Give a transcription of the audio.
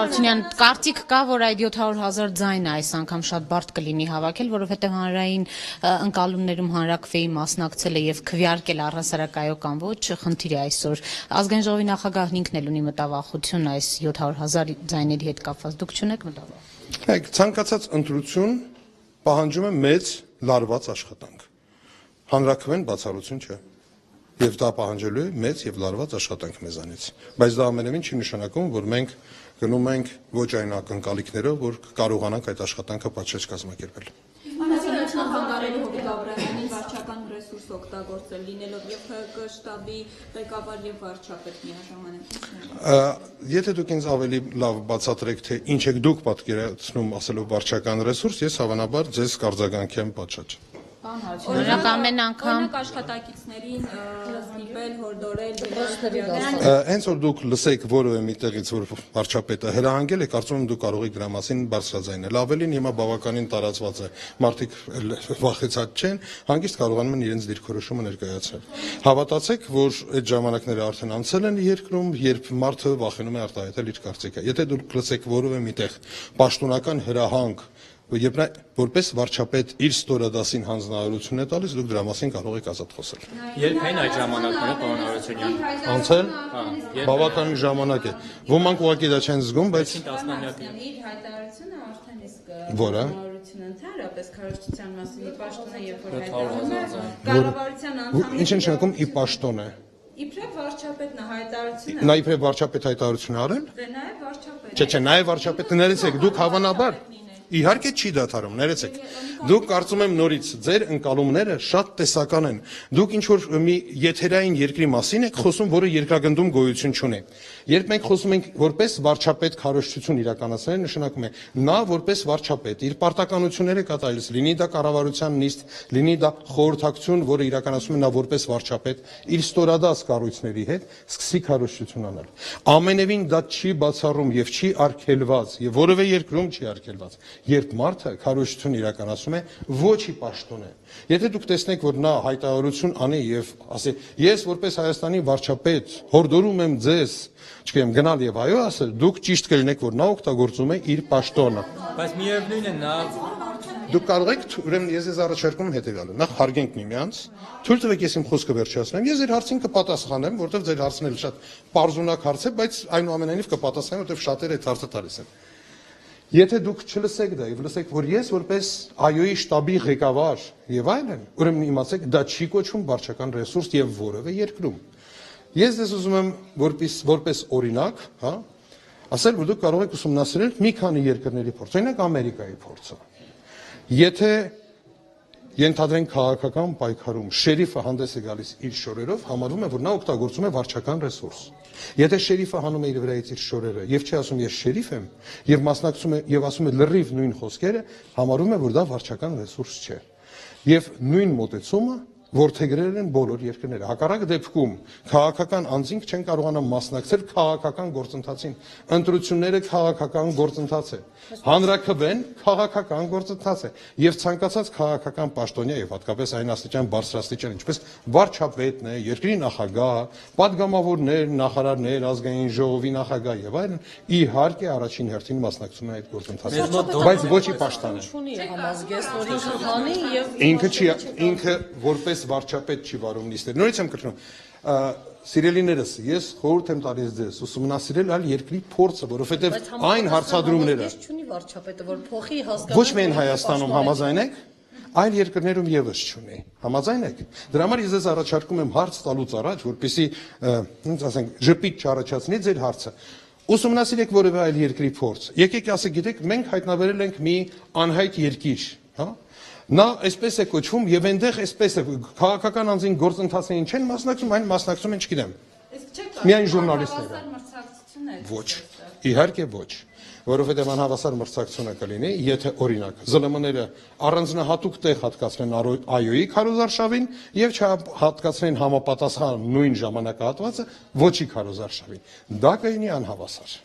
Հարությունյան, կարծիք կա, որ այդ 700,000 ձայնը այս անգամ շատ բարդ կլինի հավաքել, որովհետև հանրային ընկալումներում հանրաքվեի մասնակցելը եւ քվեարկել առհասարակայո կամ ոչ խնդիր է այսօր։ Ազգային ժողովի նախագահն ինքն էլ ունի մտավախություն այս 700,000 ձայների հետ կապված։ Դուք չունեք մտավախ։ Հայք ցանկացած ընտրություն պահանջում է մեծ լարված աշխատանք։ Հանրաքվեն բացառություն չէ։ Եվ դա պահանջելու է մեծ եւ լարված աշխատանք մեզանից։ Բայց դա ամենևին չի նշանակում, որ մենք գնում ենք ոչ այն ակնկալիքներով, որ կարողանանք այդ աշխատանքը պատշաճ կազմակերպել։ Նախագահարելու Հովիկ Աբրահամյանին վարչական ռեսուրս օգտագործել լինելով եւ ՀԿ շտաբի ղեկավար եւ վարչապետ միաժամանակ։ Եթե դուք ինձ ավելի լավ բացատրեք, թե ինչ եք դուք պատկերացնում ասելով վարչական ռեսուրս, ես հավանաբար ձեզ կարձագանքեմ պատշաճ։ Օրինակ ամեն անգամ աշխատակիցներին ստիպել, հորդորել, հենց որ դուք լսեք որևէ միտեղից, որ վարչապետը հրահանգել է, կարծում եմ դուք կարող եք դրա մասին բարձրաձայնել։ Ավելին հիմա բավականին տարածված է։ Մարդիկ վախեցած չեն, հանգիստ կարողանում են իրենց դիրքորոշումը ներկայացնել։ Հավատացեք, որ այդ ժամանակները արդեն անցել են երկրում, երբ մարդը վախենում է արտահայտել իր կարծիքը։ Եթե դուք լսեք որևէ միտեղ պաշտոնական հրահանգ, երբ նա որպես վարչապետ իր ստորադասին հանձնարարություն է տալիս, դուք դրա մասին կարող եք ազատ խոսել։ Երբ այն այդ ժամանակները, պարոն Հարությունյան։ Անցել բավականին ժամանակ է։ Ոմանք ուղղակի դա չեն զգում, բայց իր հայտարարությունը արդեն իսկ որը ընդհանրապես քարոզչության մասին պաշտոնը երբ որ հայտարարում է կառավարության անդամները ինչ է նշանակում ի պաշտոն է։ Իբրև վարչապետն է հայտարարությունը։ Նա իբրև վարչապետ հայտարարություն արել։ Դե նաև վարչապետ։ Չէ, նաև վարչապետը ներեցեք, դուք հավանաբար իհարկե չի դադարում, ներեցեք։ Դուք կարծում եմ նորից ձեր ընկալումները շատ տեսական են։ Դուք ինչ որ մի եթերային երկրի մասին եք խոսում, որը երկրագնդում գոյություն չունի։ Երբ մենք խոսում ենք որպես վարչապետ քարոզչություն իրականացնել, նշանակում է նա որպես վարչապետ իր պարտականությունները կատարելիս, լինի դա կառավարության նիստ, լինի դա խորհրդակցություն, որը իրականացում է նա որպես վարչապետ իր ստորադաս կառույցների հետ, սկսի քարոզչություն անել։ Ամենևին դա չի բացառում եւ չի արգելված, եւ որևէ երկրում չի արգելված։ Երբ մարդը քարոզչություն իրականացնում է ոչի պաշտոն է։ Եթե դուք տեսնեք, որ նա հայտարարություն անի եւ ասի, ես որպես Հայաստանի վարչապետ հորդորում եմ ձեզ, չգիտեմ, գնալ եւ այո ասել, դուք ճիշտ կլինեք, որ նա օգտագործում է իր պաշտոնը։ Բայց միևնույն է նա Դուք կարող եք, ուրեմն ես ձեզ առաջարկում եմ հետեւյալը։ Նախ հարգենք միմյանց, թույլ տվեք ես իմ խոսքը վերջացնեմ։ Ես ձեր հարցին կպատասխանեմ, որովհետեւ ձեր հարցն էլ շատ պարզունակ հարց է, բայց այնուամենայնիվ կպատասխանեմ, որովհետեւ շատերը այդ հարցը տալիս են։ Եթե դուք չլսեք դա եւ լսեք, որ ես որպես ԱՅՈ-ի շտաբի ղեկավար եւ այլն, ուրեմն իմացեք, դա չի կոչվում վարչական ռեսուրս եւ որևէ երկրում։ Ես ձեզ ուզում եմ որպես օրինակ, հա, ասել, որ դուք կարող եք ուսումնասիրել մի քանի երկրների փորձ, օրինակ Ամերիկայի փորձը։ Եթե ենթադրենք քաղաքական պայքարում շերիֆը հանդես է գալիս իր շորերով, համարվում է, որ նա օգտագործում է վարչական ռեսուրս։ Եթե շերիֆը հանում է իր վրայից իր շորերը եւ չի ասում ես շերիֆ եմ եւ մասնակցում է եւ ասում է լրիվ նույն խոսքերը, համարվում է, որ դա վարչական ռեսուրս չէ։ Եվ նույն մոտեցումը որդեգրել են բոլոր երկրները։ Հակառակ դեպքում քաղաքական անձինք չեն կարողանա մասնակցել քաղաքական գործընթացին։ Ընտրությունները քաղաքական գործընթաց է։ Հանրաքվեն քաղաքական գործընթաց է։ Եվ ցանկացած քաղաքական պաշտոնյա եւ հատկապես այն աստիճան բարձրաստիճան, ինչպես վարչապետն է, երկրի նախագահ, падգամավորներ, նախարարներ, ազգային ժողովի նախագահ եւ այլն, իհարկե առաջին հերթին մասնակցում է այդ գործընթացին։ Բայց ոչի պաշտպան է։ Ինքը որպես վարչապետ չի վարում նիստեր։ Նորից եմ կրկնում, սիրելիներս, ես խորհուրդ եմ տալիս ձեզ ուսումնասիրել այլ երկրի փորձը, որովհետև այն հարցադրումները ոչ միայն Հայաստանում համաձայն եք, այլ երկրներում եւս չունի։ Համաձայն եք։ Դրա համար ես ձեզ առաջարկում եմ հարց տալուց առաջ, որպեսզի, ոնց ասենք, ժպիտ չառաջացնի ձեր հարցը։ Ուսումնասիրեք որևէ այլ երկրի փորձ։ Եկեք ասեք, գիտեք, մենք հայտնաբերել ենք մի անհայտ երկիր, հա։ Նա այսպես է կոչվում եւ այնտեղ այսպես է քաղաքական անձին գործընթացներին չեն մասնակցում, այն մասնակցում են, չգիտեմ։ Միայն ժուրնալիստները։ Ոչ, իհարկե ոչ, որովհետեւ անհավասար մրցակցությունը կլինի, եթե օրինակ ԶԼՄ-ները առանձնահատուկ տեղ հատկացնեն ԱՅՈ-ի քարոզարշավին եւ չհատկացնեն համապատասխան նույն ժամանակահատվածը ոչի քարոզարշավին։ Դա կլինի անհավասար։